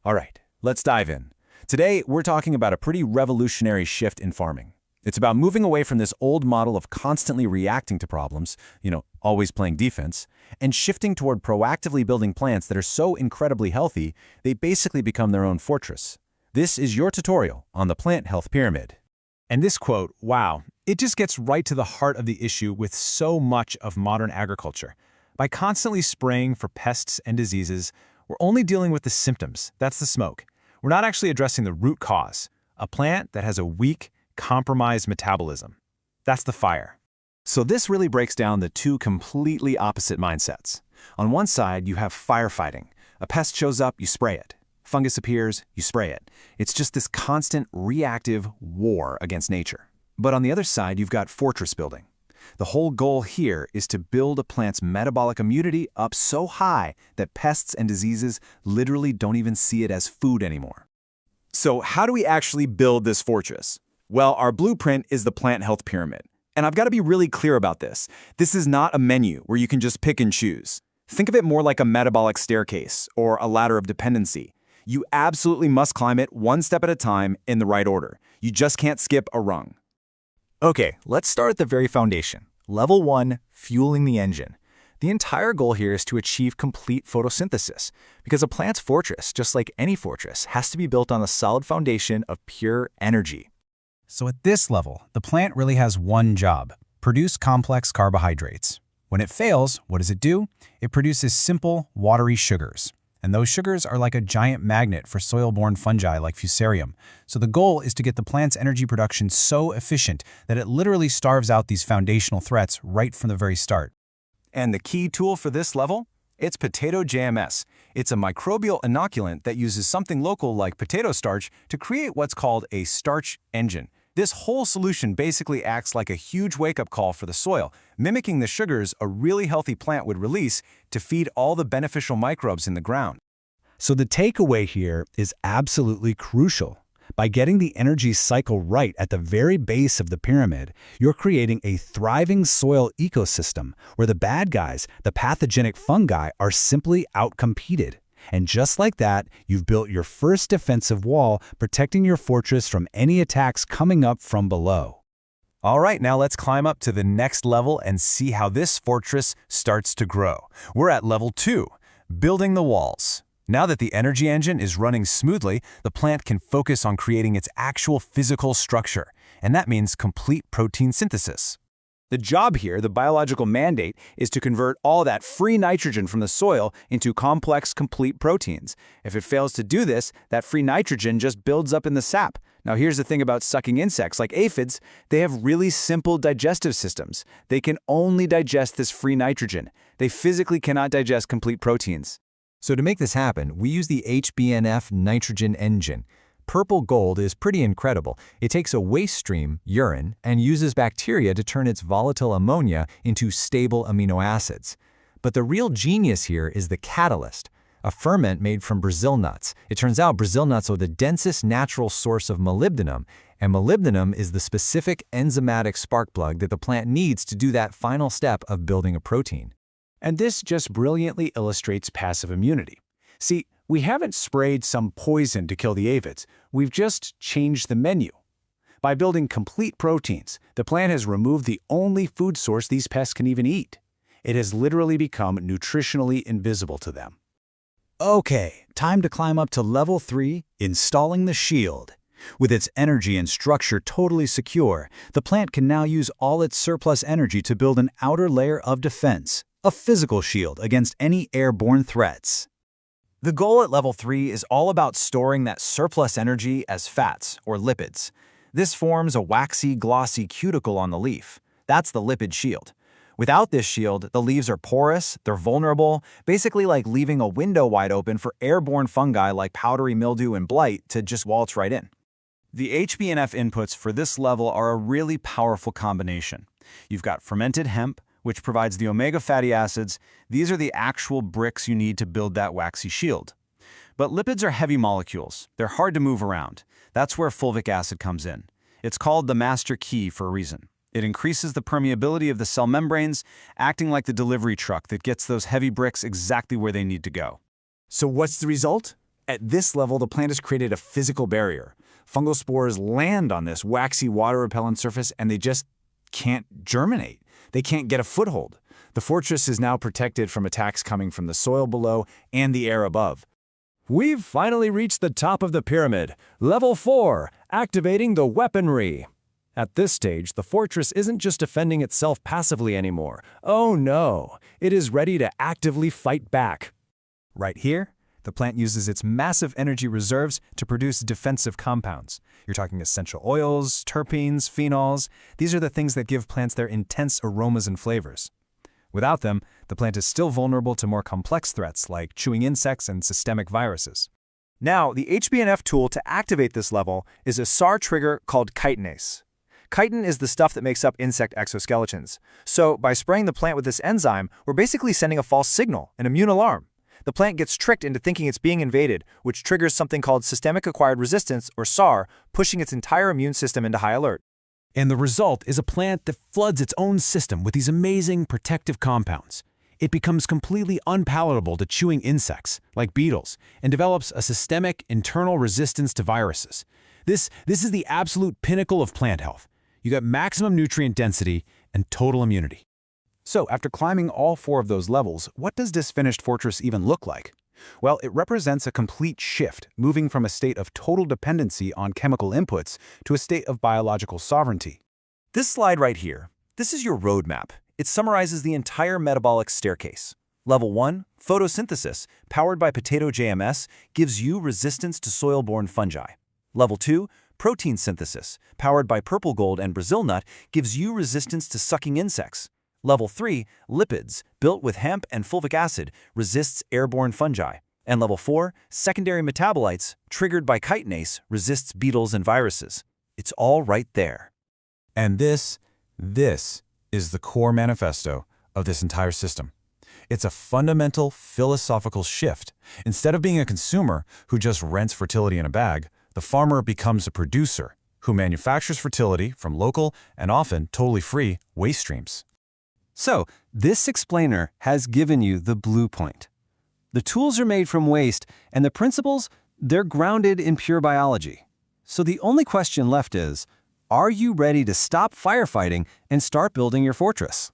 All right, let's dive in. Today, we're talking about a pretty revolutionary shift in farming. It's about moving away from this old model of constantly reacting to problems, always playing defense, and shifting toward proactively building plants that are so incredibly healthy, they basically become their own fortress. This is your tutorial on the plant health pyramid. And this quote, wow, it just gets right to the heart of the issue with so much of modern agriculture. By constantly spraying for pests and diseases, we're only dealing with the symptoms. That's the smoke. We're not actually addressing the root cause, a plant that has a weak, compromised metabolism. That's the fire. So this really breaks down the two completely opposite mindsets. On one side, you have firefighting. A pest shows up, you spray it. Fungus appears, you spray it. It's just this constant reactive war against nature. But on the other side, you've got fortress building. The whole goal here is to build a plant's metabolic immunity up so high that pests and diseases literally don't even see it as food anymore. So how do we actually build this fortress? Well, our blueprint is the plant health pyramid. And I've got to be really clear about this. This is not a menu where you can just pick and choose. Think of it more like a metabolic staircase or a ladder of dependency. You absolutely must climb it one step at a time in the right order. You just can't skip a rung. Okay, let's start at the very foundation. Level 1, fueling the engine. The entire goal here is to achieve complete photosynthesis, because a plant's fortress, just like any fortress, has to be built on a solid foundation of pure energy. So at this level, the plant really has one job: produce complex carbohydrates. When it fails, what does it do? It produces simple, watery sugars. And those sugars are like a giant magnet for soil-borne fungi like fusarium. So the goal is to get the plant's energy production so efficient that it literally starves out these foundational threats right from the very start. And the key tool for this level? It's potato JMS. It's a microbial inoculant that uses something local like potato starch to create what's called a starch engine. This whole solution basically acts like a huge wake-up call for the soil, mimicking the sugars a really healthy plant would release to feed all the beneficial microbes in the ground. So the takeaway here is absolutely crucial. By getting the energy cycle right at the very base of the pyramid, you're creating a thriving soil ecosystem where the bad guys, the pathogenic fungi, are simply outcompeted. And just like that, you've built your first defensive wall, protecting your fortress from any attacks coming up from below. All right, now let's climb up to the next level and see how this fortress starts to grow. We're at level 2, building the walls. Now that the energy engine is running smoothly, the plant can focus on creating its actual physical structure, and that means complete protein synthesis. The job here, the biological mandate, is to convert all that free nitrogen from the soil into complex, complete proteins. If it fails to do this, that free nitrogen just builds up in the sap. Now here's the thing about sucking insects like aphids. They have really simple digestive systems. They can only digest this free nitrogen. They physically cannot digest complete proteins. So to make this happen, we use the HBNF nitrogen engine. Purple gold is pretty incredible. It takes a waste stream, urine, and uses bacteria to turn its volatile ammonia into stable amino acids. But the real genius here is the catalyst, a ferment made from Brazil nuts. It turns out Brazil nuts are the densest natural source of molybdenum, and molybdenum is the specific enzymatic spark plug that the plant needs to do that final step of building a protein. And this just brilliantly illustrates passive immunity. See, we haven't sprayed some poison to kill the aphids. We've just changed the menu. By building complete proteins, the plant has removed the only food source these pests can even eat. It has literally become nutritionally invisible to them. Okay, time to climb up to level 3, installing the shield. With its energy and structure totally secure, the plant can now use all its surplus energy to build an outer layer of defense, a physical shield against any airborne threats. The goal at level 3 is all about storing that surplus energy as fats or lipids. This forms a waxy, glossy cuticle on the leaf. That's the lipid shield. Without this shield, the leaves are porous, they're vulnerable, basically like leaving a window wide open for airborne fungi like powdery mildew and blight to just waltz right in. The HBNF inputs for this level are a really powerful combination. You've got fermented hemp, which provides the omega fatty acids. These are the actual bricks you need to build that waxy shield. But lipids are heavy molecules. They're hard to move around. That's where fulvic acid comes in. It's called the master key for a reason. It increases the permeability of the cell membranes, acting like the delivery truck that gets those heavy bricks exactly where they need to go. So what's the result? At this level, the plant has created a physical barrier. Fungal spores land on this waxy water-repellent surface and they just can't germinate. They can't get a foothold. The fortress is now protected from attacks coming from the soil below and the air above. We've finally reached the top of the pyramid. Level 4, activating the weaponry. At this stage, the fortress isn't just defending itself passively anymore. Oh no, it is ready to actively fight back. Right here, the plant uses its massive energy reserves to produce defensive compounds. You're talking essential oils, terpenes, phenols. These are the things that give plants their intense aromas and flavors. Without them, the plant is still vulnerable to more complex threats like chewing insects and systemic viruses. Now, the HBNF tool to activate this level is a SAR trigger called chitinase. Chitin is the stuff that makes up insect exoskeletons. So, by spraying the plant with this enzyme, we're basically sending a false signal, an immune alarm. The plant gets tricked into thinking it's being invaded, which triggers something called systemic acquired resistance, or SAR, pushing its entire immune system into high alert. And the result is a plant that floods its own system with these amazing protective compounds. It becomes completely unpalatable to chewing insects, like beetles, and develops a systemic internal resistance to viruses. This is the absolute pinnacle of plant health. You get maximum nutrient density and total immunity. So, after climbing all 4 of those levels, what does this finished fortress even look like? Well, it represents a complete shift, moving from a state of total dependency on chemical inputs to a state of biological sovereignty. This slide right here, this is your roadmap. It summarizes the entire metabolic staircase. Level 1, photosynthesis, powered by potato JMS, gives you resistance to soil-borne fungi. Level 2, protein synthesis, powered by purple gold and Brazil nut, gives you resistance to sucking insects. Level 3, lipids, built with hemp and fulvic acid, resists airborne fungi. And Level 4, secondary metabolites, triggered by chitinase, resists beetles and viruses. It's all right there. And this is the core manifesto of this entire system. It's a fundamental philosophical shift. Instead of being a consumer who just rents fertility in a bag, the farmer becomes a producer who manufactures fertility from local and often totally free waste streams. So, this explainer has given you the blue point. The tools are made from waste, and the principles, they're grounded in pure biology. So the only question left is, are you ready to stop firefighting and start building your fortress?